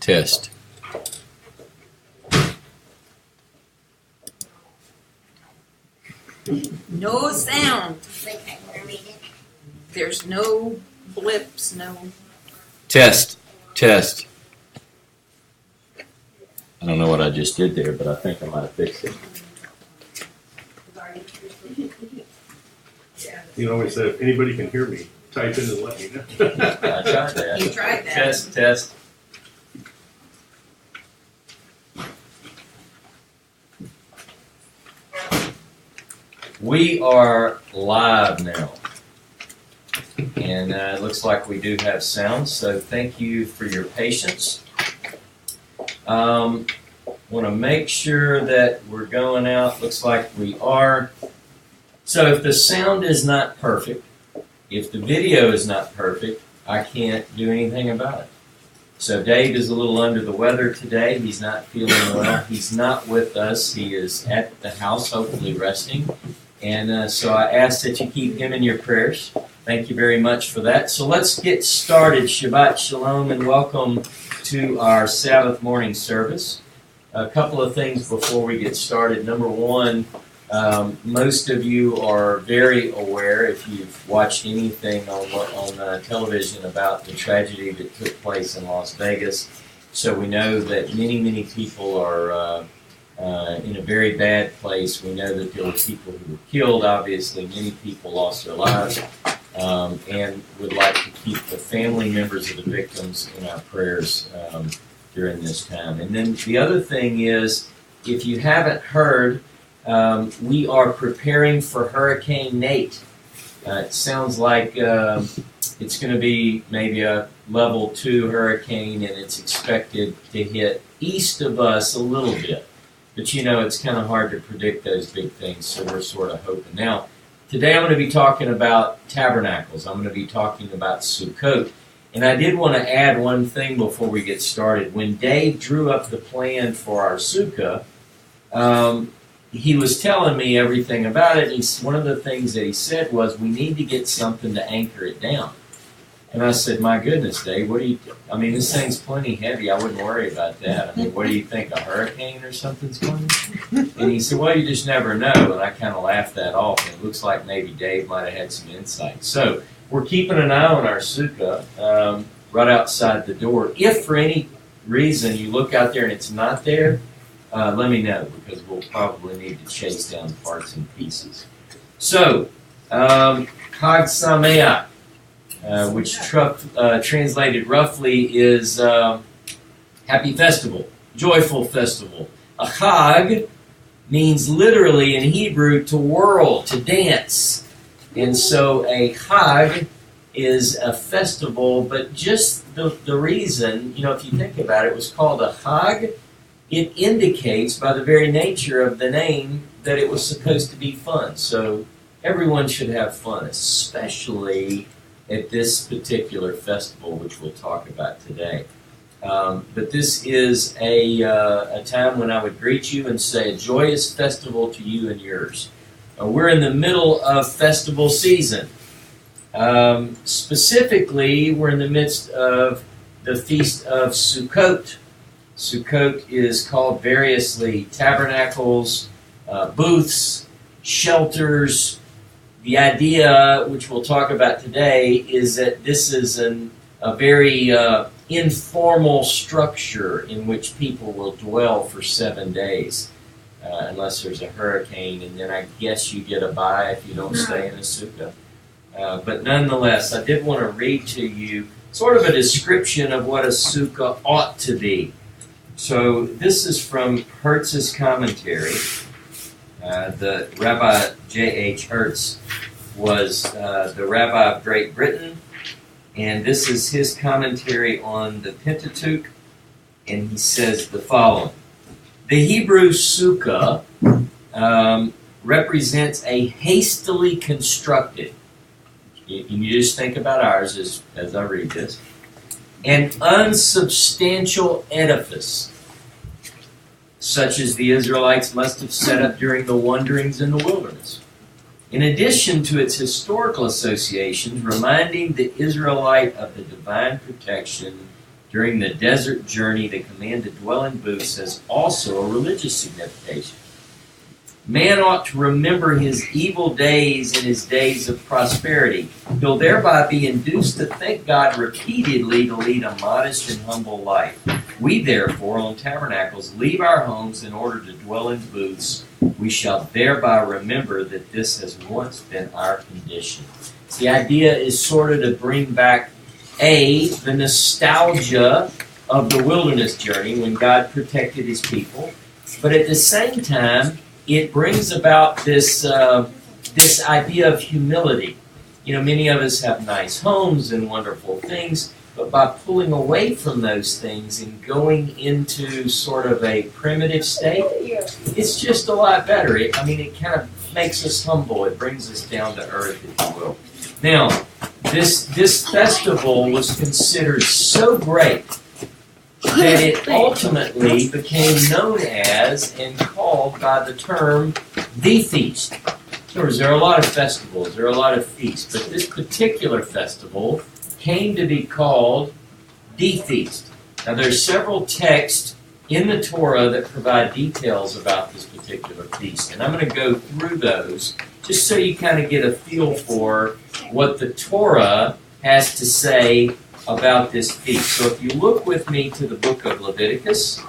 Test. No sound. There's no blips, no. Test. Test. I don't know what I just did there, but I think I might have fixed it. You always said, if anybody can hear me, type in and let me know. I tried that. You tried that. Test, test. We are live now. And it looks like we do have sound, so thank you for your patience. Want to make sure that we're going out. Looks like we are. So if the sound is not perfect, if the video is not perfect, I can't do anything about it. So Dave is a little under the weather today. He's not feeling well. He's not with us. He is at the house, hopefully resting. And so I ask that you keep him in your prayers. Thank you very much for that. So let's get started. Shabbat Shalom and welcome to our Sabbath morning service. A couple of things before we get started. Number one, most of you are very aware, if you've watched anything on television, about the tragedy that took place in Las Vegas. So we know that many people are in a very bad place. We know that there were people who were killed. Obviously, many people lost their lives, and would like to keep the family members of the victims in our prayers during this time. And then the other thing is, if you haven't heard, we are preparing for Hurricane Nate. It sounds like it's going to be maybe a level 2 hurricane, and it's expected to hit east of us a little bit. But you know, it's kind of hard to predict those big things, so we're sort of hoping. Now, today I'm going to be talking about Tabernacles. I'm going to be talking about Sukkot. And I did want to add one thing before we get started. When Dave drew up the plan for our Sukkah, he was telling me everything about it. One of the things that he said was, we need to get something to anchor it down. And I said, my goodness, Dave, I mean, this thing's plenty heavy. I wouldn't worry about that. I mean, what do you think, a hurricane or something's coming? And he said, well, you just never know. And I kind of laughed that off. And it looks like maybe Dave might have had some insight. So we're keeping an eye on our Sukkah right outside the door. If for any reason you look out there and it's not there, let me know, because we'll probably need to chase down parts and pieces. So, Chag Sameach, which translated roughly is happy festival, joyful festival. A Chag means literally in Hebrew to whirl, to dance. And so a Chag is a festival, but just the reason, if you think about it, it was called a Chag. It indicates by the very nature of the name that it was supposed to be fun. So everyone should have fun, especially at this particular festival, which we'll talk about today. But this is a time when I would greet you and say a joyous festival to you and yours. We're in the middle of festival season. Specifically, we're in the midst of the Feast of Sukkot. Sukkot is called variously Tabernacles, booths, shelters. The idea, which we'll talk about today, is that this is a very informal structure in which people will dwell for 7 days, unless there's a hurricane, and then I guess you get a bye if you don't stay in a sukkah. But nonetheless, I did want to read to you sort of a description of what a sukkah ought to be. So this is from Hertz's commentary. The Rabbi J.H. Hertz was the rabbi of Great Britain, and this is his commentary on the Pentateuch, and he says the following. The Hebrew sukkah represents a hastily constructed, you just think about ours as I read this, an unsubstantial edifice, such as the Israelites must have set up during the wanderings in the wilderness. In addition to its historical associations, reminding the Israelite of the divine protection during the desert journey, the command to dwell in booths has also a religious signification. Man ought to remember his evil days and his days of prosperity. He'll thereby be induced to thank God repeatedly to lead a modest and humble life. We therefore, on Tabernacles, leave our homes in order to dwell in booths. We shall thereby remember that this has once been our condition. So the idea is sort of to bring back, the nostalgia of the wilderness journey when God protected his people, but at the same time, it brings about this idea of humility. You know, many of us have nice homes and wonderful things, but by pulling away from those things and going into sort of a primitive state, it's just a lot better. It kind of makes us humble. It brings us down to earth, if you will. Now, this festival was considered so great that it ultimately became known as and called by the term the feast. In other words, there are a lot of festivals, there are a lot of feasts, but this particular festival came to be called the feast. Now there's several texts in the Torah that provide details about this particular feast, and I'm going to go through those just so you kind of get a feel for what the Torah has to say about this feast. So if you look with me to the book of Leviticus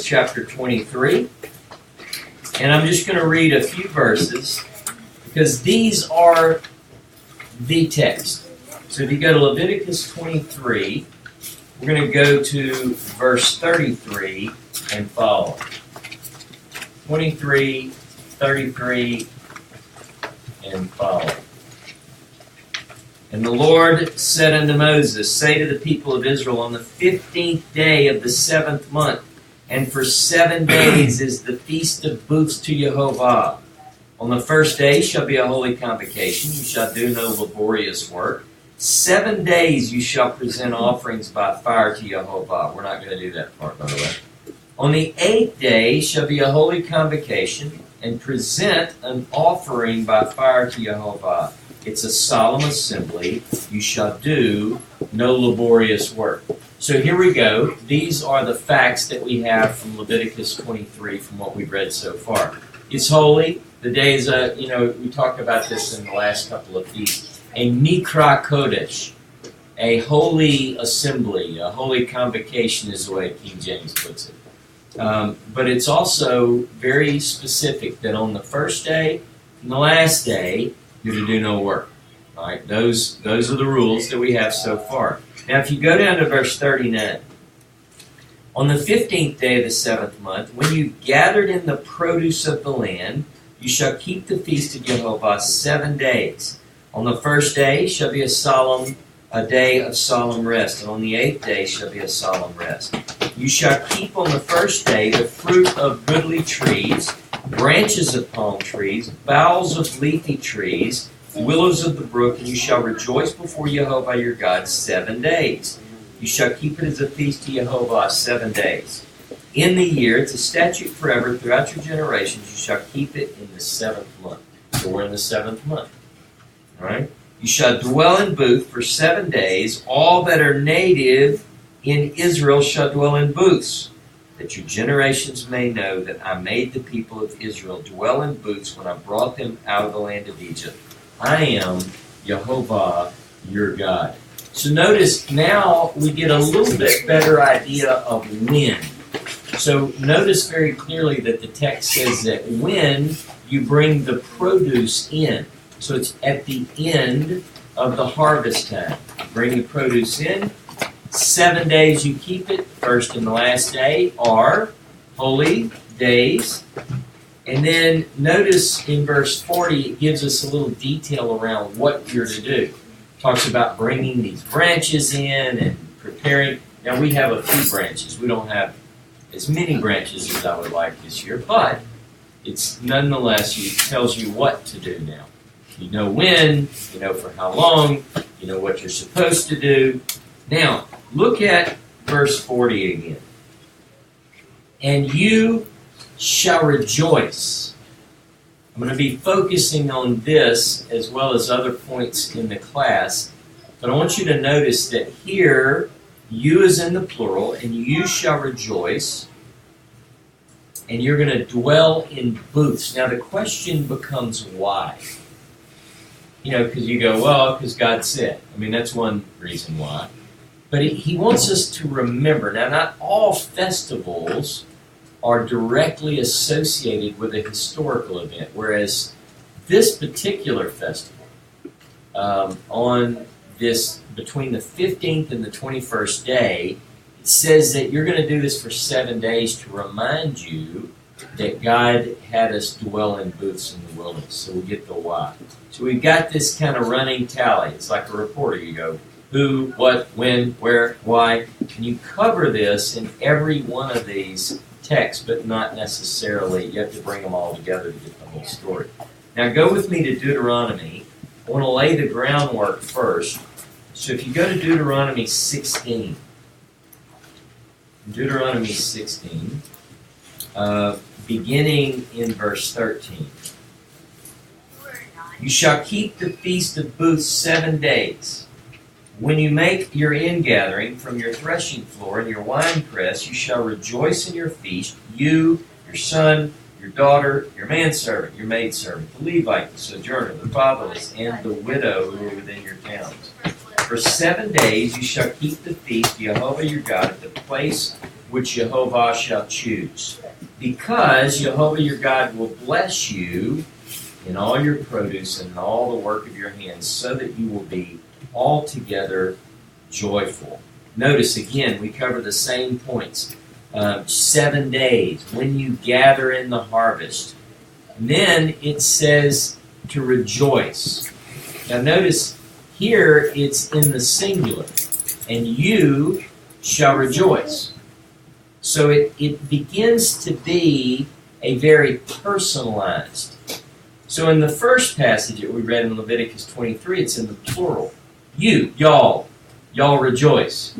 chapter 23, and I'm just going to read a few verses because these are the text. So if you go to Leviticus 23, we're going to go to verse 33 and follow. 23, 33, and follow. And the Lord said unto Moses, say to the people of Israel, on the 15th day of the 7th month, and for 7 days is the feast of booths to Jehovah. On the first day shall be a holy convocation. You shall do no laborious work. 7 days you shall present offerings by fire to Jehovah. We're not going to do that part, by the way. On the 8th day shall be a holy convocation, and present an offering by fire to Jehovah. It's a solemn assembly. You shall do no laborious work. So here we go. These are the facts that we have from Leviticus 23 from what we've read so far. It's holy. The day is we talked about this in the last couple of feasts. A Mikra Kodesh, a holy assembly, a holy convocation is the way King James puts it. But it's also very specific that on the first day and the last day, you're to do no work. All right, those are the rules that we have so far. Now, if you go down to verse 39, on the 15th day of the 7th month, when you gathered in the produce of the land, you shall keep the feast of Jehovah 7 days. On the first day shall be a day of solemn rest, and on the 8th day shall be a solemn rest. You shall keep on the first day the fruit of goodly trees, branches of palm trees, boughs of leafy trees, willows of the brook, and you shall rejoice before Jehovah your God 7 days. You shall keep it as a feast to Jehovah 7 days. In the year, it's a statute forever throughout your generations, you shall keep it in the 7th month. So we're in the 7th month. All right? You shall dwell in booth for 7 days. All that are native in Israel shall dwell in booths, that your generations may know that I made the people of Israel dwell in booths when I brought them out of the land of Egypt. I am Jehovah your God. So notice now we get a little bit better idea of when. So notice very clearly that the text says that when you bring the produce in. So it's at the end of the harvest time. You bring the produce in. 7 days you keep it. First and the last day are holy days. And then notice in verse 40, it gives us a little detail around what you're to do. It talks about bringing these branches in and preparing. Now we have a few branches. We don't have as many branches as I would like this year, but it's nonetheless, it tells you what to do now. You know when, you know for how long, you know what you're supposed to do. Now, look at verse 40 again. And you shall rejoice I'm going to be focusing on this as well as other points in the class, but I want you to notice that here, you is in the plural, and you shall rejoice, and you're going to dwell in booths. Now the question becomes why? You know, because you go, well, because God said. I mean, that's one reason why. But he wants us to remember. Now, not all festivals are directly associated with a historical event, whereas this particular festival, on this between the 15th and the 21st day, it says that you're going to do this for 7 days to remind you that God had us dwell in booths in the wilderness. So we get the why. So we've got this kind of running tally. It's like a reporter. You go, who, what, when, where, why. And you cover this in every one of these texts, but not necessarily. You have to bring them all together to get the whole story. Now go with me to Deuteronomy. I want to lay the groundwork first. So if you go to Deuteronomy 16, Deuteronomy 16, beginning in verse 13. You shall keep the Feast of Booths 7 days. When you make your ingathering from your threshing floor and your winepress, you shall rejoice in your feast, you, your son, your daughter, your manservant, your maidservant, the Levite, the sojourner, the fatherless, and the widow who are within your towns. For 7 days you shall keep the feast, Jehovah your God, at the place which Jehovah shall choose. Because Jehovah your God will bless you in all your produce and in all the work of your hands, so that you will be altogether joyful. Notice again, we cover the same points. 7 days, when you gather in the harvest. And then it says to rejoice. Now notice here it's in the singular. And you shall rejoice. So it begins to be a very personalized. So in the first passage that we read in Leviticus 23, it's in the plural. You, y'all rejoice.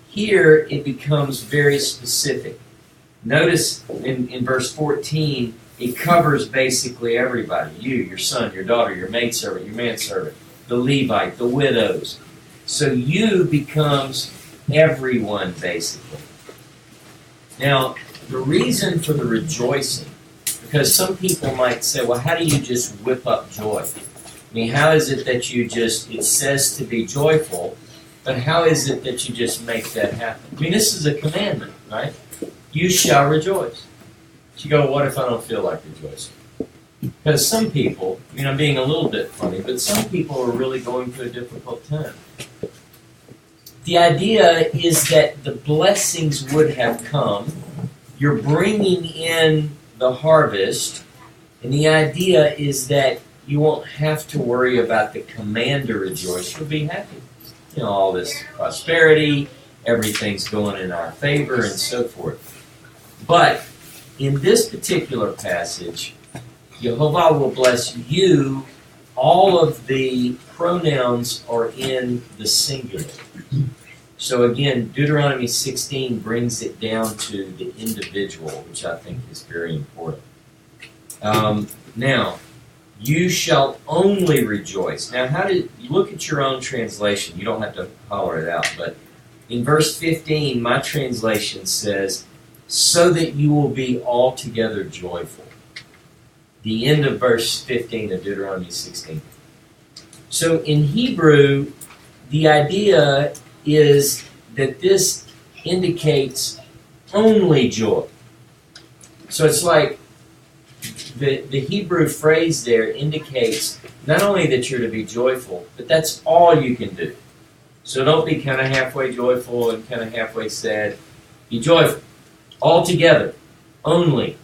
Here it becomes very specific. Notice in verse 14, it covers basically everybody. You, your son, your daughter, your maidservant, your manservant, the Levite, the widows. So you becomes everyone basically. Now, the reason for the rejoicing, because some people might say, well, how do you just whip up joy? I mean, how is it that you just, it says to be joyful, but how is it that you just make that happen? I mean, this is a commandment, right? You shall rejoice. But you go, what if I don't feel like rejoicing? Because some people, I mean, I'm being a little bit funny, but some people are really going through a difficult time. The idea is that the blessings would have come. You're bringing in the harvest, and the idea is that you won't have to worry about the command to rejoice. You'll be happy. You know, all this prosperity, everything's going in our favor, and so forth. But in this particular passage, Jehovah will bless you. All of the pronouns are in the singular. So again, Deuteronomy 16 brings it down to the individual, which I think is very important. Now, you shall only rejoice. Now, how did you look at your own translation? You don't have to holler it out, but in verse 15, my translation says, so that you will be altogether joyful. The end of verse 15 of Deuteronomy 16. So in Hebrew, the idea is that this indicates only joy. So it's like the Hebrew phrase there indicates not only that you're to be joyful, but that's all you can do. So don't be kind of halfway joyful and kind of halfway sad. Be joyful. Altogether. Only.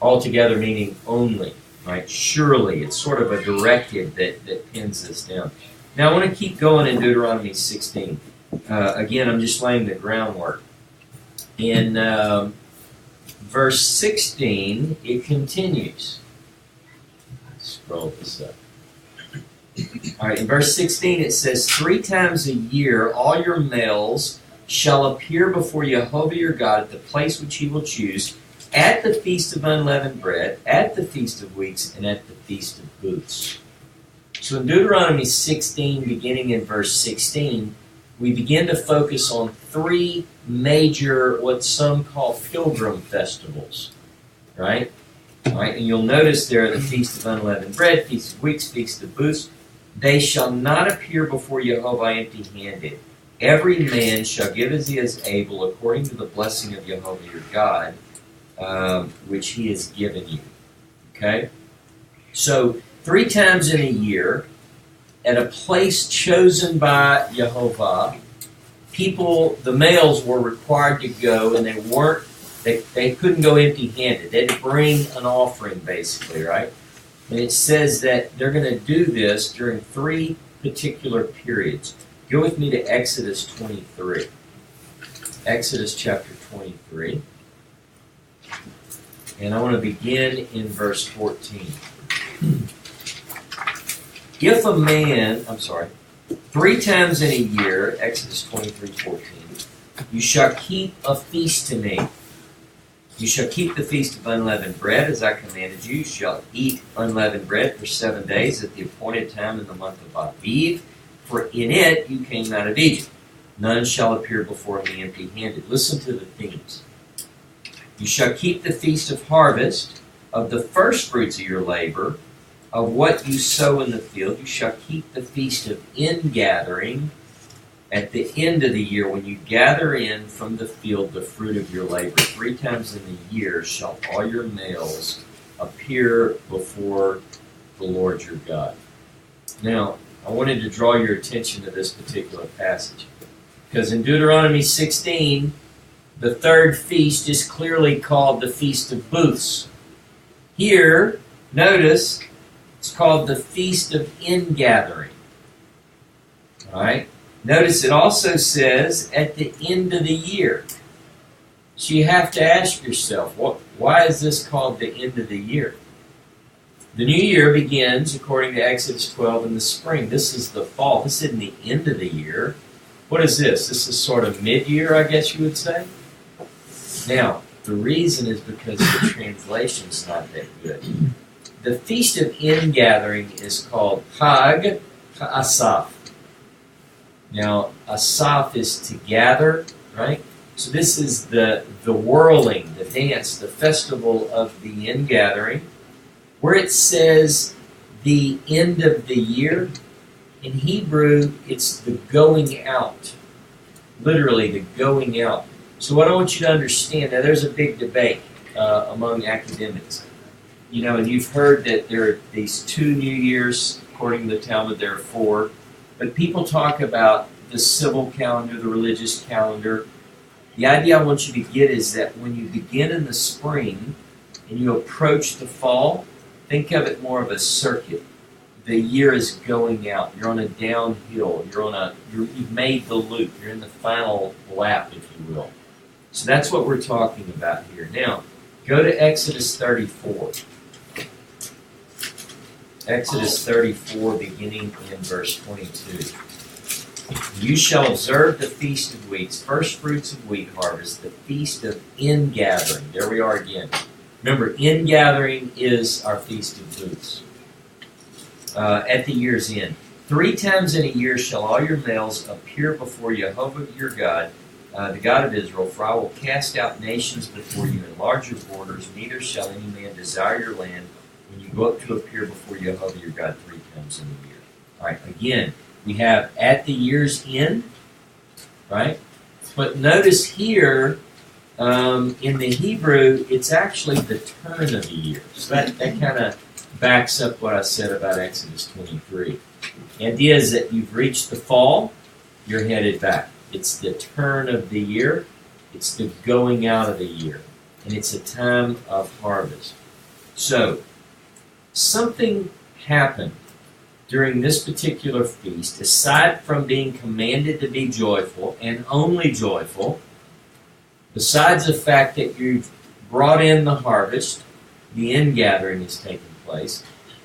Altogether meaning only. Right? Surely. It's sort of a directive that pins this down. Now I want to keep going in Deuteronomy 16. Again, I'm just laying the groundwork. In verse 16, it continues. Let's scroll this up. All right, in verse 16 it says, 3 times a year all your males shall appear before Jehovah your God at the place which he will choose, at the Feast of Unleavened Bread, at the Feast of Weeks, and at the Feast of Booths. So in Deuteronomy 16, beginning in verse 16, we begin to focus on three major, what some call pilgrim festivals, right? All right, and you'll notice there the Feast of Unleavened Bread, Feast of Weeks, Feast of Booths. They shall not appear before Jehovah empty-handed. Every man shall give as he is able, according to the blessing of Jehovah your God, which he has given you. Okay? So, 3 times in a year, at a place chosen by Jehovah, people, the males were required to go, and they couldn't go empty-handed. They had to bring an offering, basically, right? And it says that they're going to do this during 3 particular periods. Go with me to Exodus 23. Exodus chapter 23. And I want to begin in verse 14. If a man, 3 times in a year, Exodus 23:14, you shall keep a feast to me. You shall keep the feast of unleavened bread, as I commanded you. You shall eat unleavened bread for 7 days at the appointed time in the month of Aviv, for in it you came out of Egypt. None shall appear before me empty-handed. Listen to the themes. You shall keep the feast of harvest, of the first fruits of your labor, of what you sow in the field. You shall keep the feast of ingathering at the end of the year, when you gather in from the field the fruit of your labor. 3 times in the year shall all your males appear before the Lord your God. Now, I wanted to draw your attention to this particular passage, because in Deuteronomy 16, the 3rd feast is clearly called the Feast of Booths. Here, notice, it's called the Feast of Ingathering. All right? Notice it also says at the end of the year. So you have to ask yourself, why is this called the end of the year? The new year begins, according to Exodus 12, in the spring. This is the fall. This isn't the end of the year. What is this? This is sort of mid-year, I guess you would say. Now, the reason is because the translation's not that good. The Feast of Ingathering is called Hag HaAsaf. Now, Asaf is to gather, right? So this is the whirling, the dance, the festival of the ingathering. Where it says the end of the year, in Hebrew, it's the going out. Literally, the going out. So what I want you to understand, now there's a big debate among academics. You know, and you've heard that there are these 2 New Years, according to the Talmud, there are 4. But people talk about the civil calendar, the religious calendar. The idea I want you to get is that when you begin in the spring and you approach the fall, think of it more of a circuit. The year is going out. You're on a downhill. You've made the loop. You're in the final lap, if you will. So that's what we're talking about here. Now, go to Exodus 34. Exodus 34, beginning in verse 22. You shall observe the Feast of Weeks, first fruits of wheat harvest, the Feast of Ingathering. There we are again. Remember, ingathering is our Feast of Booths. At the year's end. 3 times in a year shall all your males appear before Jehovah your God, the God of Israel, for I will cast out nations before you, enlarge your borders, neither shall any man desire your land when you go up to appear before Jehovah your God 3 times in a year. All right, again, we have at the year's end, right? But notice here, in the Hebrew, it's actually the turn of the year. So that kind of backs up what I said about Exodus 23. The idea is that you've reached the fall, you're headed back. It's the turn of the year, it's the going out of the year, and it's a time of harvest. So, something happened during this particular feast, aside from being commanded to be joyful, and only joyful, besides the fact that you've brought in the harvest, the ingathering is taking place.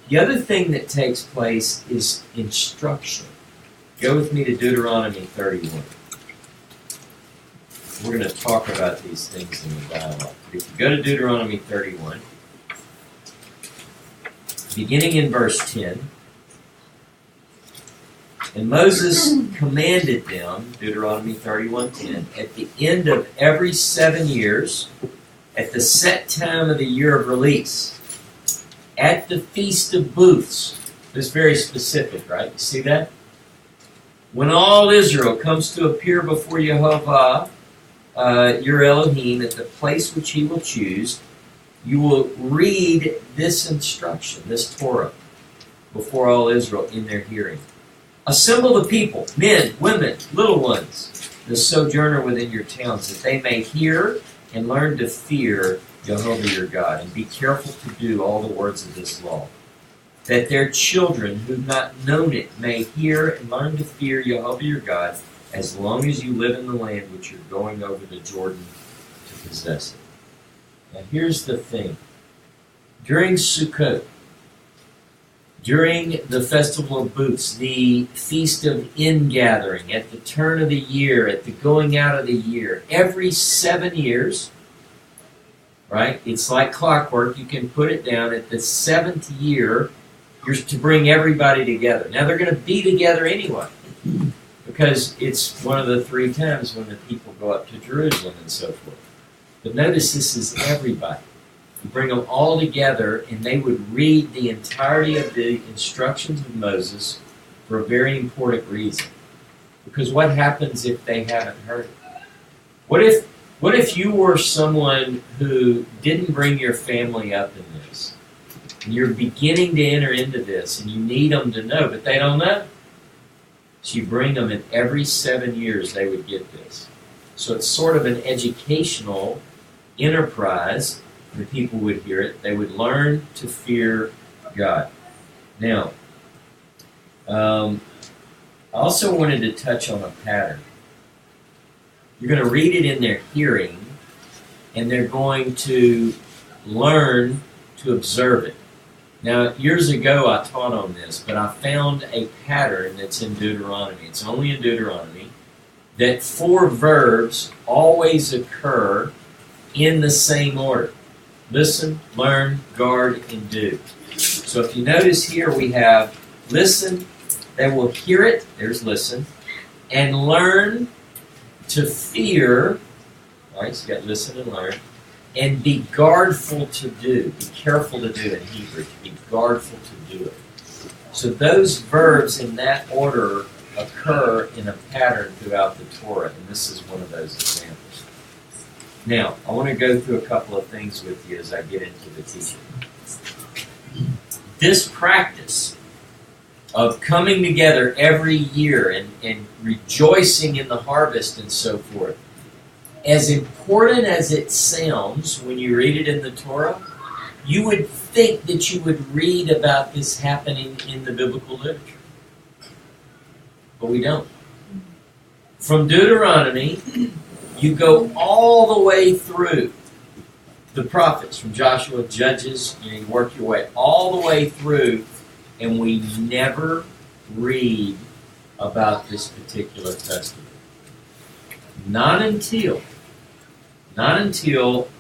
The other thing that takes place is instruction. Go with me to Deuteronomy 31. We're going to talk about these things in the dialogue. If you go to Deuteronomy 31, beginning in verse 10, and Moses commanded them, Deuteronomy 31:10, at the end of every 7 years, at the set time of the year of release, at the Feast of Booths. This is very specific, right? You see that? When all Israel comes to appear before Jehovah, your Elohim, at the place which he will choose, you will read this instruction, this Torah, before all Israel in their hearing. Assemble the people, men, women, little ones, the sojourner within your towns, that they may hear and learn to fear Jehovah your God, and be careful to do all the words of this law, that their children who have not known it may hear and learn to fear Jehovah your God, as long as you live in the land which you're going over the Jordan to possess it. Now here's the thing. During Sukkot, during the Festival of Booths, the Feast of Ingathering, at the turn of the year, at the going out of the year, every 7 years, right? It's like clockwork. You can put it down at the 7th year, you're to bring everybody together. Now they're going to be together anyway, because it's one of the 3 times when the people go up to Jerusalem and so forth. But notice this is everybody. You bring them all together, and they would read the entirety of the instructions of Moses for a very important reason. Because what happens if they haven't heard it? What if you were someone who didn't bring your family up in this, and you're beginning to enter into this, and you need them to know, but they don't know? So you bring them, and every 7 years they would get this. So it's sort of an educational enterprise. The people would hear it. They would learn to fear God. Now, I also wanted to touch on a pattern. You're going to read it in their hearing, and they're going to learn to observe it. Now, years ago I taught on this, but I found a pattern that's in Deuteronomy. It's only in Deuteronomy, that 4 verbs always occur in the same order. Listen, learn, guard, and do. So if you notice here, we have listen, they will hear it, there's listen, and learn to fear, all right, so you got listen and learn, and be guardful to do, be careful to do in Hebrew, to be guardful to do it. So those verbs in that order occur in a pattern throughout the Torah, and this is one of those examples. Now, I want to go through a couple of things with you as I get into the teaching. This practice of coming together every year and rejoicing in the harvest and so forth, as important as it sounds when you read it in the Torah, you would think that you would read about this happening in the biblical literature. But we don't. From Deuteronomy, you go all the way through the prophets, from Joshua, Judges, you work your way all the way through, and we never read about this particular festival. Not until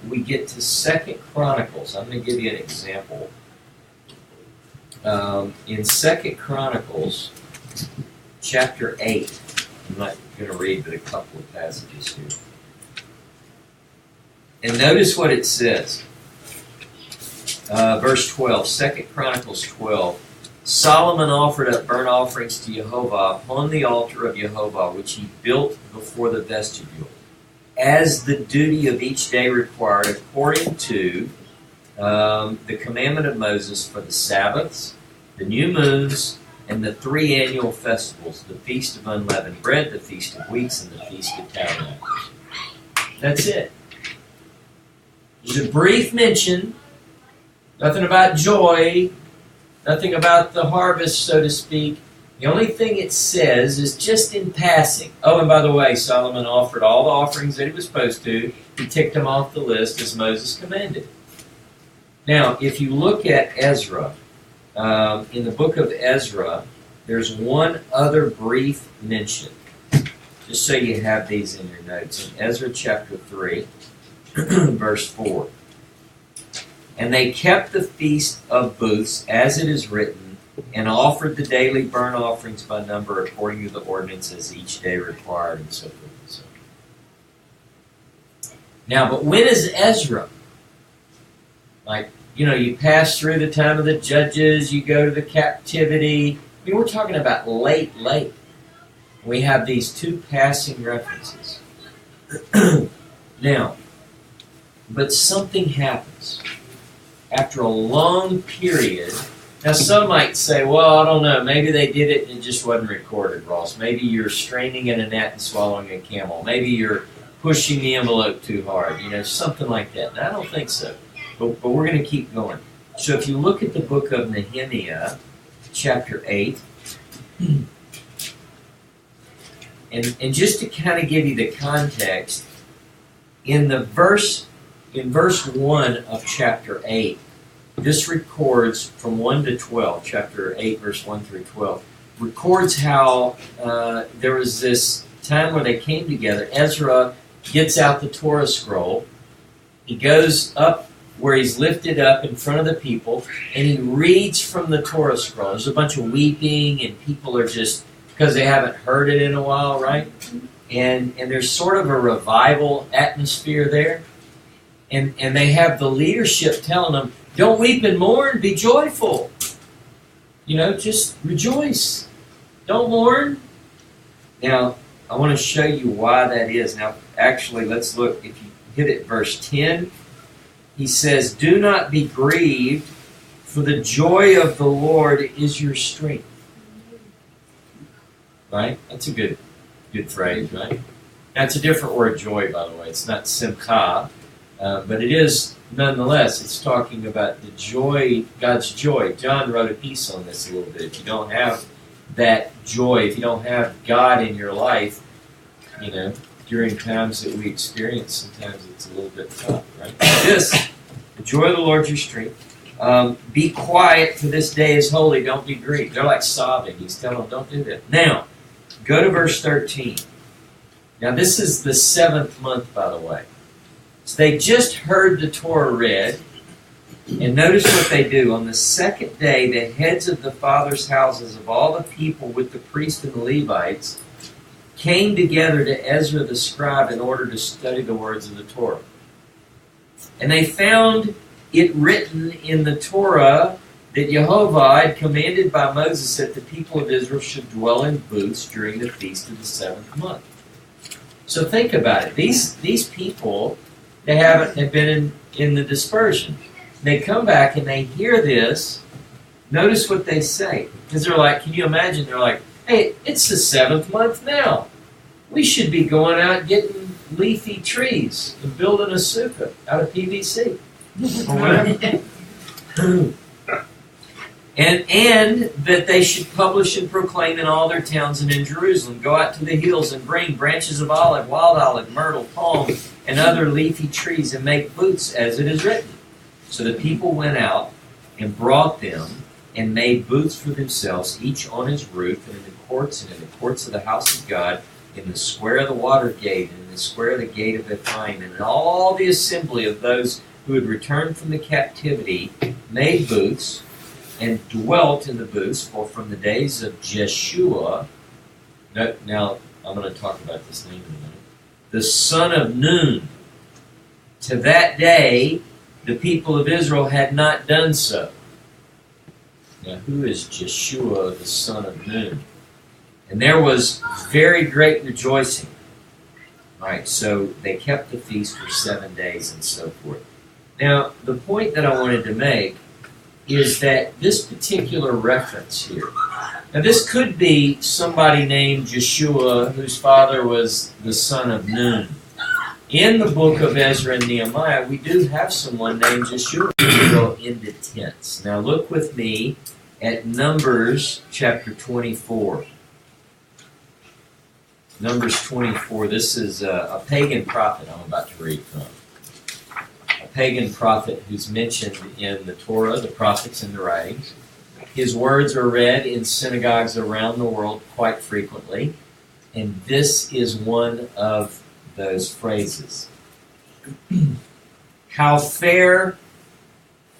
we get to 2 Chronicles. I'm going to give you an example. In 2 Chronicles, chapter 8, I'm not going to read but a couple of passages here. And notice what it says. Verse 12, 2 Chronicles 12. Solomon offered up burnt offerings to Jehovah upon the altar of Jehovah, which he built before the vestibule, as the duty of each day required, according to the commandment of Moses, for the Sabbaths, the new moons, and the 3 annual festivals, the Feast of Unleavened Bread, the Feast of Weeks, and the Feast of Tabernacles. That's it. There's a brief mention, nothing about joy, nothing about the harvest, so to speak. The only thing it says is just in passing. Oh, and by the way, Solomon offered all the offerings that he was supposed to. He ticked them off the list as Moses commanded. Now, if you look at Ezra, in the book of Ezra, there's one other brief mention, just so you have these in your notes. In Ezra chapter 3, verse 4. And they kept the feast of booths as it is written, and offered the daily burnt offerings by number according to the ordinance as each day required, and so forth and so forth. Now, but when is Ezra? Like, you pass through the time of the judges, you go to the captivity. I mean, we're talking about late. We have these two passing references. Now, but something happens. After a long period, now some might say, well, I don't know, maybe they did it and it just wasn't recorded, Ross. Maybe you're straining in a net and swallowing a camel. Maybe you're pushing the envelope too hard, something like that. And I don't think so. But we're going to keep going. So if you look at the book of Nehemiah, chapter 8, and just to kind of give you the context, in verse 1 of chapter 8, this records from 1 to 12, chapter 8, verse 1 through 12, records how there was this time where they came together. Ezra gets out the Torah scroll. He goes up where he's lifted up in front of the people, and he reads from the Torah scroll. There's a bunch of weeping, and people are just, because they haven't heard it in a while, right? And there's sort of a revival atmosphere there. And they have the leadership telling them, don't weep and mourn, be joyful. Just rejoice. Don't mourn. Now, I want to show you why that is. Now, actually, let's look. If you hit it, verse 10, he says, do not be grieved, for the joy of the Lord is your strength. Right? That's a good phrase, right? That's a different word, joy, by the way. It's not simcha, but it is, nonetheless, it's talking about the joy, God's joy. John wrote a piece on this a little bit. If you don't have that joy, if you don't have God in your life, during times that we experience, sometimes it's a little bit tough, right? The joy of the Lord is your strength. Be quiet, for this day is holy. Don't be grieved. They're like sobbing. He's telling them, don't do that. Now, go to verse 13. Now, this is the 7th month, by the way. So they just heard the Torah read, and notice what they do. On the 2nd day, the heads of the fathers' houses of all the people with the priests and the Levites came together to Ezra the scribe in order to study the words of the Torah. And they found it written in the Torah that Jehovah had commanded by Moses that the people of Israel should dwell in booths during the feast of the 7th month. So think about it. These people, they have been in the dispersion. They come back and they hear this. Notice what they say. Because they're like, can you imagine? They're like, hey, it's the 7th month now. We should be going out getting leafy trees and building a sukkah out of PVC. Or whatever. And that they should publish and proclaim in all their towns and in Jerusalem. Go out to the hills and bring branches of olive, wild olive, myrtle, palm, and other leafy trees, and make booths as it is written. So the people went out and brought them and made booths for themselves, each on his roof, and in the courts, and in the courts of the house of God, in the square of the water gate, and in the square of the gate of Ephraim, and in all the assembly of those who had returned from the captivity, made booths, and dwelt in the booths, for from the days of Jeshua, now I'm going to talk about this name in a minute, the son of Nun, to that day the people of Israel had not done so. Now, who is Jeshua, the son of Nun? And there was very great rejoicing. All right, so they kept the feast for 7 days and so forth. Now, the point that I wanted to make is that this particular reference here, now this could be somebody named Jeshua, whose father was the son of Nun. In the book of Ezra and Nehemiah, we do have someone named Jeshua who go into tense. Now look with me at Numbers chapter 24. Numbers 24, this is a pagan prophet I'm about to read from. A pagan prophet who's mentioned in the Torah, the prophets, and the writings. His words are read in synagogues around the world quite frequently, and this is one of those phrases. How fair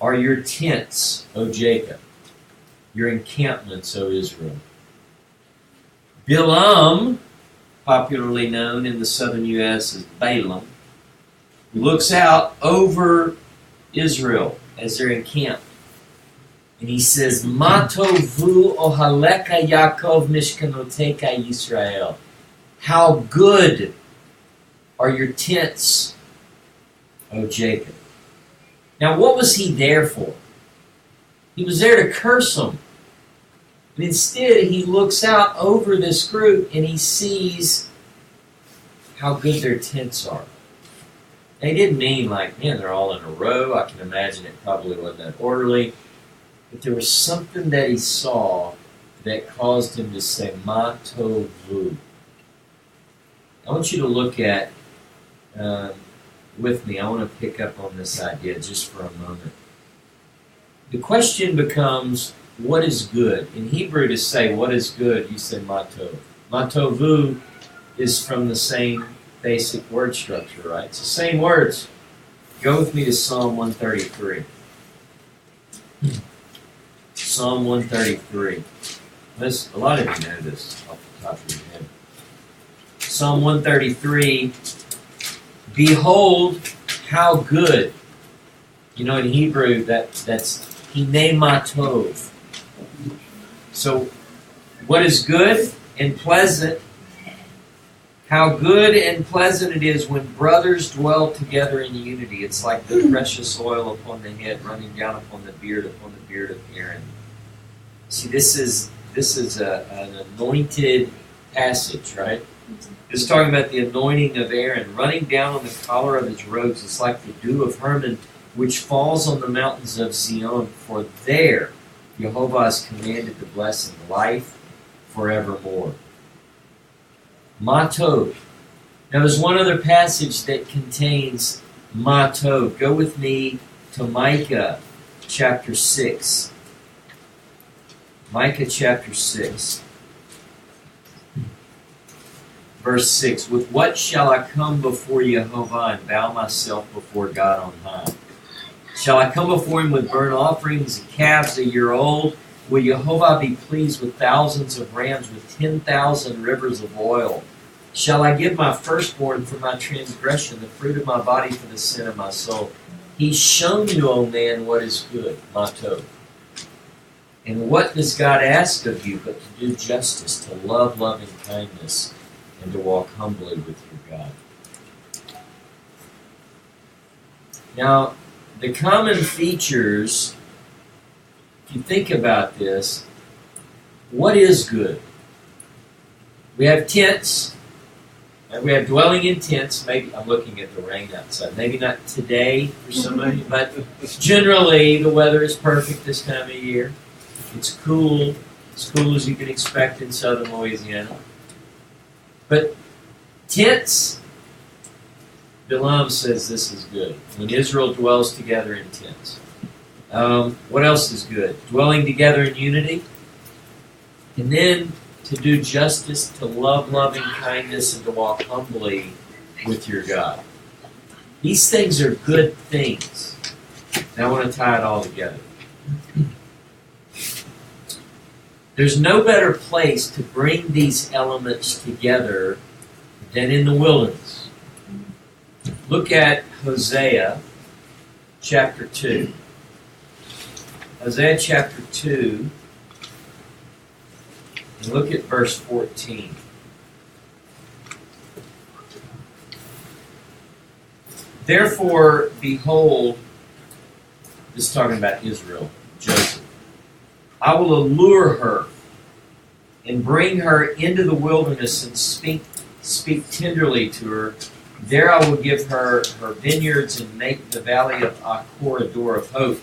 are your tents, O Jacob, your encampments, O Israel. Bilam, popularly known in the southern U.S. as Balaam, looks out over Israel as they're encamped. And he says, Ma tovu ohaleka Yaakov mishkanoteka Yisrael. How good are your tents, O Jacob. Now, what was he there for? He was there to curse them. But instead, he looks out over this group and he sees how good their tents are. They didn't mean like, man, they're all in a row. I can imagine it probably wasn't that orderly. But there was something that he saw that caused him to say, Ma tovu. I want you to look at, with me, I want to pick up on this idea just for a moment. The question becomes, what is good? In Hebrew, to say what is good, you say matov. Matovu is from the same basic word structure, right? It's the same words. Go with me to Psalm 133. Psalm 133. A lot of you know this off the top of your head. Psalm 133. Behold, how good. You know, in Hebrew, that's Hinei matov. So, what is good and pleasant? How good and pleasant it is when brothers dwell together in unity. It's like the precious oil upon the head running down upon the beard of Aaron. See, this is an anointed passage, right? It's talking about the anointing of Aaron running down on the collar of his robes. It's like the dew of Hermon, which falls on the mountains of Zion. For there Jehovah has commanded the blessing, life forevermore. Matov. Now there's one other passage that contains Matov. Go with me to Micah chapter 6. Micah chapter 6. Verse 6. With what shall I come before Jehovah and bow myself before God on high? Shall I come before him with burnt offerings and calves a year old? Will Jehovah be pleased with thousands of rams, with 10,000 rivers of oil? Shall I give my firstborn for my transgression, the fruit of my body for the sin of my soul? He's shown you, O man, what is good, Matov. And what does God ask of you but to do justice, to love loving kindness, and to walk humbly with your God? Now, the common features, if you think about this, what is good? We have tents, and we have dwelling in tents. Maybe I'm looking at the rain outside. Maybe not today for some of you, but generally the weather is perfect this time of year. It's cool, as cool as you can expect in southern Louisiana. But tents, Bilam says this is good. When Israel dwells together in tents. What else is good? Dwelling together in unity. And then to do justice, to love loving kindness, and to walk humbly with your God. These things are good things. And I want to tie it all together. There's no better place to bring these elements together than in the wilderness. Look at Hosea chapter 2. Hosea chapter 2, and look at verse 14. Therefore, behold, this is talking about Israel, Joseph. I will allure her and bring her into the wilderness and speak tenderly to her. There I will give her her vineyards and make the valley of Achor a door of hope.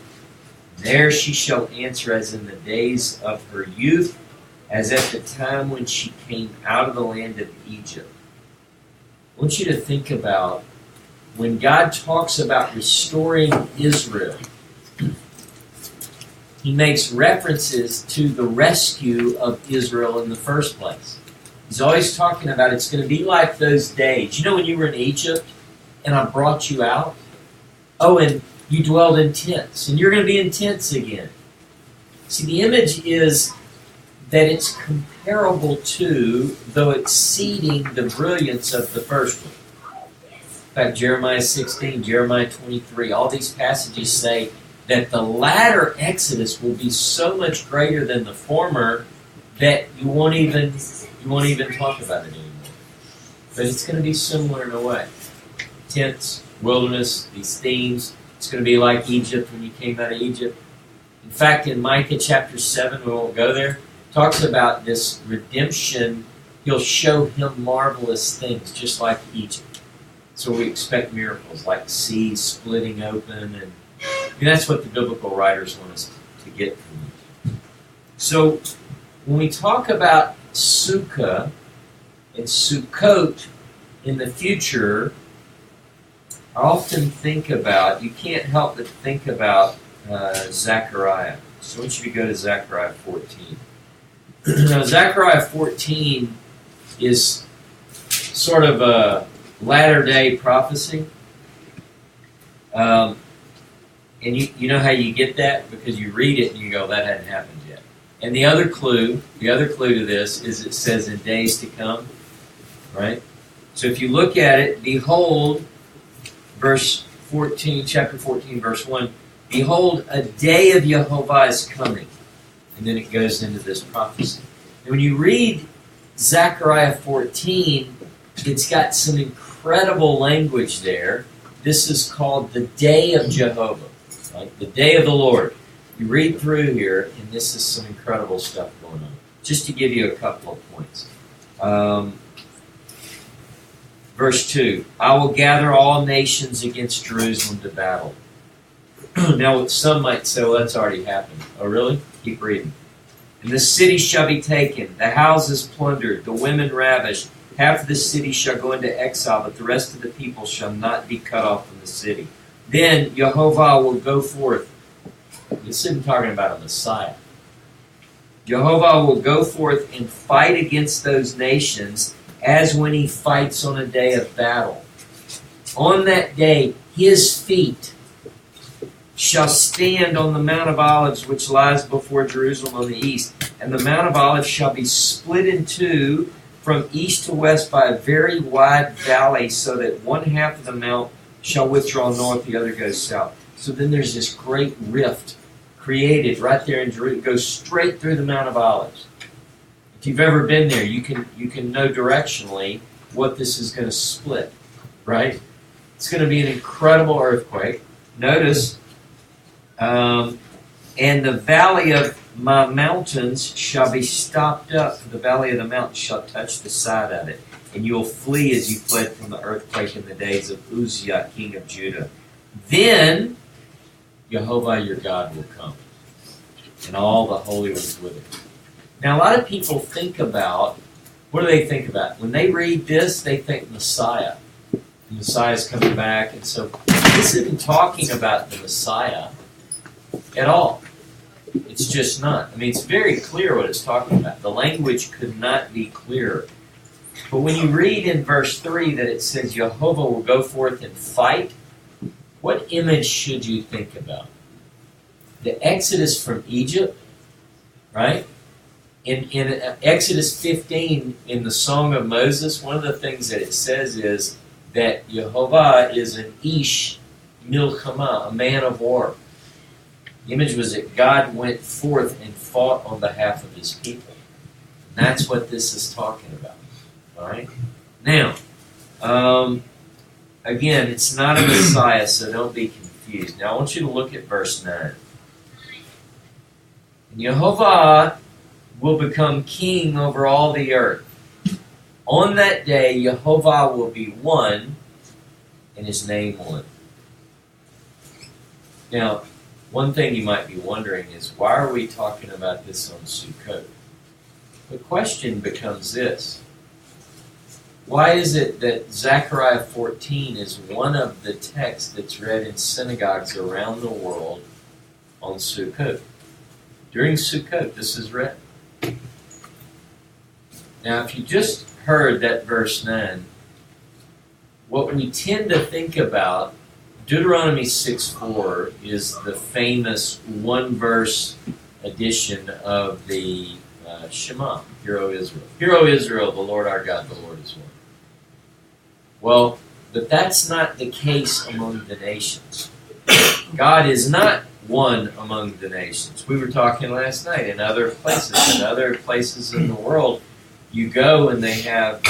There she shall answer as in the days of her youth, as at the time when she came out of the land of Egypt. I want you to think about when God talks about restoring Israel, he makes references to the rescue of Israel in the first place. He's always talking about it's going to be like those days. You know when you were in Egypt and I brought you out? Oh, and you dwelled in tents, and you're going to be in tents again. See, the image is that it's comparable to, though exceeding the brilliance of the first one. In fact, Jeremiah 16, Jeremiah 23, all these passages say that the latter Exodus will be so much greater than the former that you won't even talk about it anymore. But it's going to be similar in a way. Tents, wilderness, these themes. It's going to be like Egypt when you came out of Egypt. In fact, in Micah chapter 7, we won't go there, talks about this redemption. He'll show him marvelous things, just like Egypt. So we expect miracles, like seas splitting open, and that's what the biblical writers want us to get from it. So when we talk about Sukkah and Sukkot in the future, I often think about, you can't help but think about Zechariah. So I want you to go to Zechariah 14. Now, Zechariah 14 is sort of a latter-day prophecy. And you know how you get that? Because you read it and you go, that hadn't happened yet. And the other clue to this is it says in days to come, right? So if you look at it, behold, verse 14, chapter 14, verse 1, behold, a day of Jehovah is coming. And then it goes into this prophecy. And when you read Zechariah 14, it's got some incredible language there. This is called the day of Jehovah, right? The day of the Lord. You read through here, and this is some incredible stuff going on. Just to give you a couple of points. Verse 2, I will gather all nations against Jerusalem to battle. Now, some might say, well, that's already happened. Oh, really? Keep reading. And the city shall be taken, the houses plundered, the women ravished. Half of the city shall go into exile, but the rest of the people shall not be cut off from the city. Then Jehovah will go forth. This isn't talking about a Messiah. Jehovah will go forth and fight against those nations as when he fights on a day of battle. On that day, his feet shall stand on the Mount of Olives, which lies before Jerusalem on the east. And the Mount of Olives shall be split in two from east to west by a very wide valley, so that one half of the mount shall withdraw north, the other goes south. So then there's this great rift created right there in Jerusalem. It goes straight through the Mount of Olives. If you've ever been there, you can know directionally what this is going to split, right? It's going to be an incredible earthquake. Notice, and the valley of my mountains shall be stopped up, for the valley of the mountains shall touch the side of it. And you will flee as you fled from the earthquake in the days of Uzziah, king of Judah. Then Jehovah your God will come, and all the holy ones with him. Now, a lot of people think about, what do they think about? When they read this, they think Messiah. The Messiah's coming back, and so this isn't talking about the Messiah at all. It's just not. I mean, it's very clear what it's talking about. The language could not be clearer. But when you read in verse 3 that it says Jehovah will go forth and fight, what image should you think about? The Exodus from Egypt, right? In Exodus 15, in the Song of Moses, one of the things that it says is that Jehovah is an Ish Milchama, a man of war. The image was that God went forth and fought on behalf of his people. And that's what this is talking about. All right? Now, again, it's not a Messiah, so don't be confused. Now, I want you to look at verse 9. And Jehovah will become king over all the earth. On that day, Jehovah will be one, and his name one. Now, one thing you might be wondering is, why are we talking about this on Sukkot? The question becomes this. Why is it that Zechariah 14 is one of the texts that's read in synagogues around the world on Sukkot? During Sukkot, this is read. Now, if you just heard that verse 9, what we tend to think about Deuteronomy 6:4 is the famous one-verse edition of the Shema, Hear, O Israel. Hear, O Israel, the Lord our God, the Lord is one. Well, but that's not the case among the nations. God is not one among the nations. We were talking last night in other places in the world, you go and they have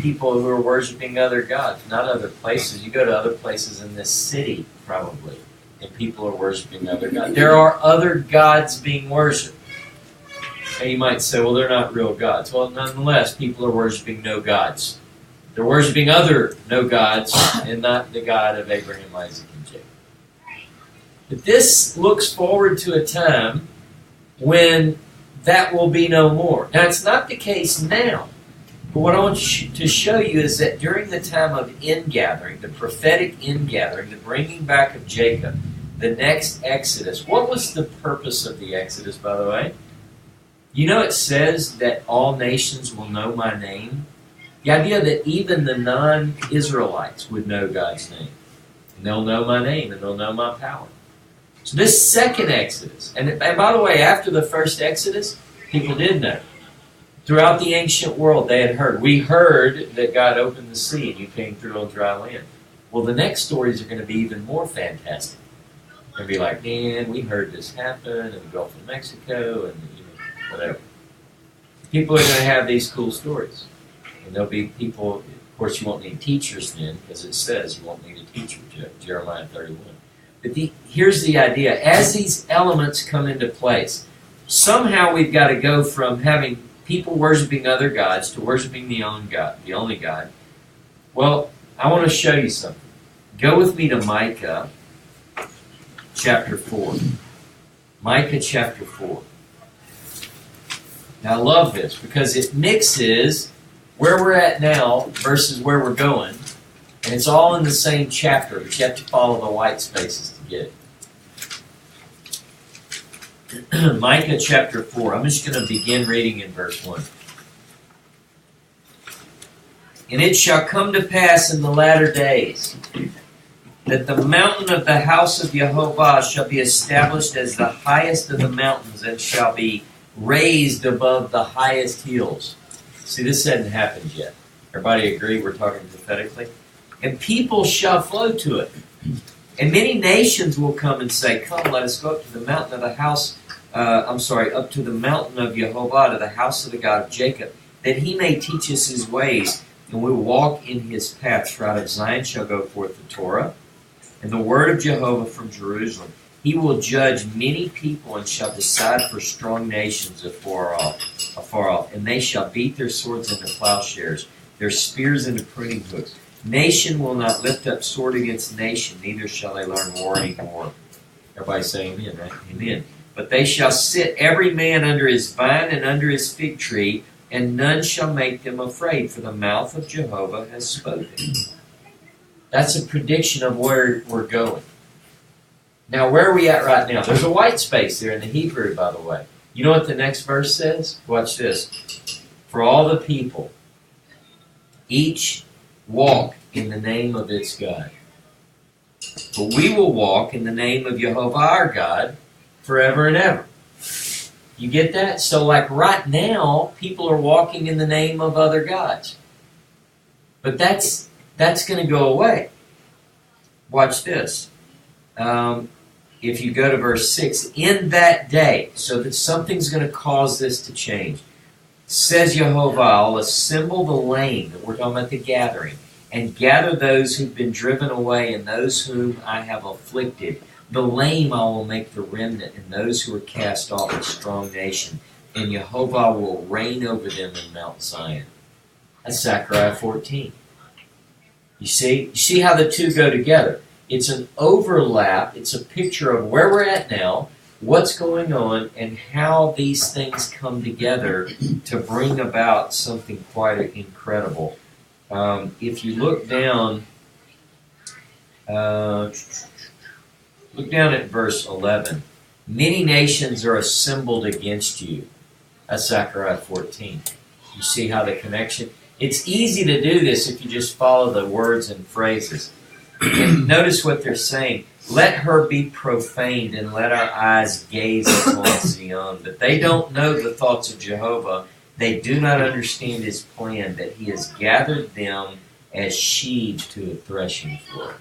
people who are worshiping other gods, not other places. You go to other places in this city, probably, and people are worshiping other gods. There are other gods being worshipped. And you might say, well, they're not real gods. Well, nonetheless, people are worshiping no gods. They're worshiping other no gods and not the God of Abraham, Isaac, and Jacob. But this looks forward to a time when that will be no more. Now, it's not the case now. But what I want to show you is that during the time of ingathering, the prophetic ingathering, the bringing back of Jacob, the next Exodus, what was the purpose of the Exodus, by the way? You know, it says that all nations will know my name. The idea that even the non-Israelites would know God's name. And they'll know my name, and they'll know my power. So this second Exodus, and by the way, after the first Exodus, people did know. Throughout the ancient world, they had heard. We heard that God opened the sea, and you came through on dry land. Well, the next stories are going to be even more fantastic. They're going to be like, man, we heard this happen in the Gulf of Mexico, and whatever. People are going to have these cool stories. And there'll be people, of course, you won't need teachers then, because it says you won't need a teacher, Jeremiah 31. But here's the idea. As these elements come into place, somehow we've got to go from having people worshiping other gods to worshiping the only God. Well, I want to show you something. Go with me to Micah chapter 4. Micah chapter 4. Now, I love this because it mixes where we're at now versus where we're going. And it's all in the same chapter, but you have to follow the white spaces to get it. Micah chapter 4. I'm just going to begin reading in verse 1. And it shall come to pass in the latter days that the mountain of the house of Jehovah shall be established as the highest of the mountains and shall be raised above the highest hills. See, this hadn't happened yet. Everybody agree we're talking prophetically? And people shall flow to it. And many nations will come and say, come, let us go up to the mountain of the house, up to the mountain of Jehovah, to the house of the God of Jacob, that he may teach us his ways, and we will walk in his paths. For out of Zion shall go forth the Torah, and the word of Jehovah from Jerusalem. He will judge many people and shall decide for strong nations afar off. And they shall beat their swords into plowshares, their spears into pruning hooks. Nation will not lift up sword against nation, neither shall they learn war anymore. Everybody say amen, right? Amen. But they shall sit every man under his vine and under his fig tree, and none shall make them afraid, for the mouth of Jehovah has spoken. That's a prediction of where we're going. Now, where are we at right now? There's a white space there in the Hebrew, by the way. You know what the next verse says? Watch this. For all the people, each walk in the name of its God. But we will walk in the name of Jehovah our God forever and ever. You get that? So like right now, people are walking in the name of other gods. But that's going to go away. Watch this. If you go to verse 6, in that day, so that something's going to cause this to change, says Jehovah, I'll assemble the lame, that we're talking about the gathering, and gather those who've been driven away and those whom I have afflicted. The lame I will make the remnant, and those who are cast off a strong nation, and Jehovah will reign over them in Mount Zion. That's Zechariah 14. You see how the two go together. It's an overlap. It's a picture of where we're at now, what's going on, and how these things come together to bring about something quite incredible. If you look down at verse 11. Many nations are assembled against you. That's Zechariah 14. You see how the connection? It's easy to do this if you just follow the words and phrases. And notice what they're saying. Let her be profaned and let our eyes gaze upon Zion. But they don't know the thoughts of Jehovah. They do not understand his plan, that he has gathered them as sheaves to a threshing floor.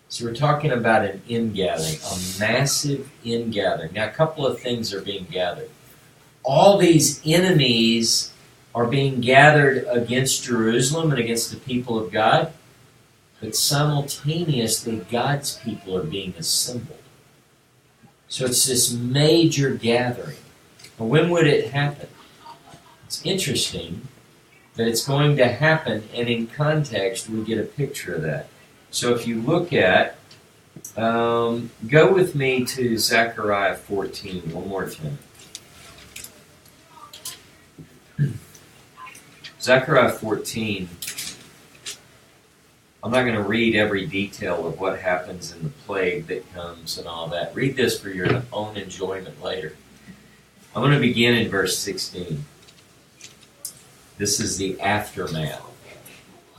So we're talking about an ingathering, a massive ingathering. Now, a couple of things are being gathered. All these enemies are being gathered against Jerusalem and against the people of God, but simultaneously God's people are being assembled. So it's this major gathering. Well, when would it happen? It's interesting that it's going to happen, and in context we get a picture of that. So if you look at, go with me to Zechariah 14 one more time. Zechariah 14, I'm not going to read every detail of what happens in the plague that comes and all that. Read this for your own enjoyment later. I'm going to begin in verse 16. This is the aftermath.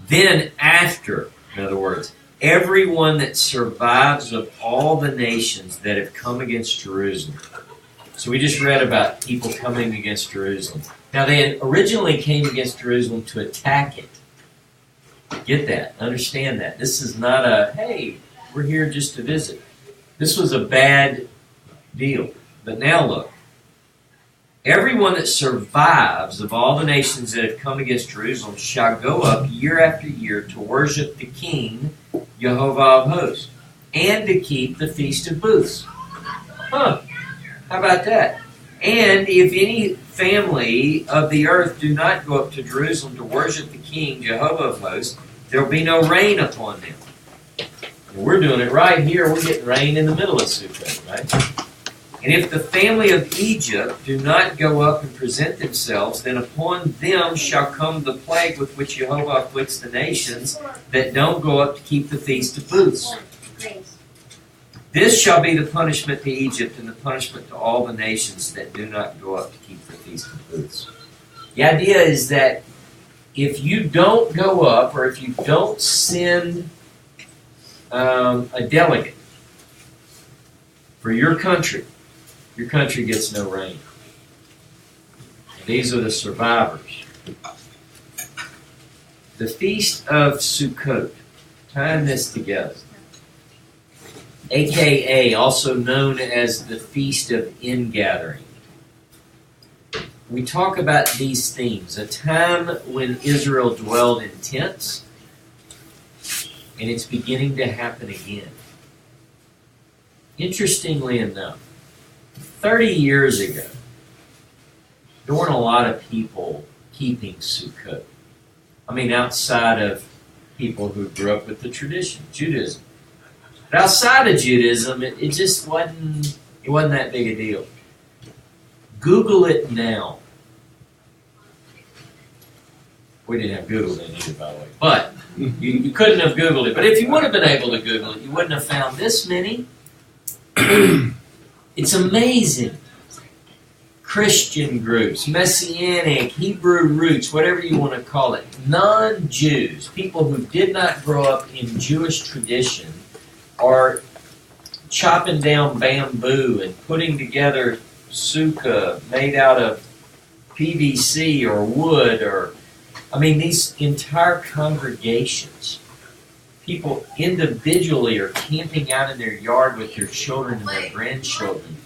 Then after, in other words, everyone that survives of all the nations that have come against Jerusalem. So we just read about people coming against Jerusalem. Now they originally came against Jerusalem to attack it. Get that. Understand that. This is not a, hey, we're here just to visit. This was a bad deal. But now look. Everyone that survives of all the nations that have come against Jerusalem shall go up year after year to worship the King, Jehovah of hosts, and to keep the Feast of Booths. Huh. How about that? And if any family of the earth do not go up to Jerusalem to worship the King, Jehovah of hosts, there will be no rain upon them. And we're doing it right here. We're getting rain in the middle of Sukkot, right? And if the family of Egypt do not go up and present themselves, then upon them shall come the plague with which Jehovah afflicts the nations that don't go up to keep the Feast of Booths. This shall be the punishment to Egypt and the punishment to all the nations that do not go up to keep the Feast of Booths. The idea is that if you don't go up, or if you don't send a delegate for your country gets no rain. These are the survivors. The Feast of Sukkot, tying this together, a.k.a. also known as the Feast of Ingathering. We talk about these themes, a time when Israel dwelled in tents, and it's beginning to happen again. Interestingly enough, 30 years ago, there weren't a lot of people keeping Sukkot. I mean, outside of people who grew up with the tradition, Judaism. But outside of Judaism, it just wasn't that big a deal. Google it now. We didn't have Google then either, by the way. But you couldn't have Googled it. But if you would have been able to Google it, you wouldn't have found this many. It's amazing. Christian groups, Messianic, Hebrew roots, whatever you want to call it, non-Jews, people who did not grow up in Jewish tradition, are chopping down bamboo and putting together sukkah made out of PVC or wood, or, I mean, these entire congregations. People individually are camping out in their yard with their children and their grandchildren.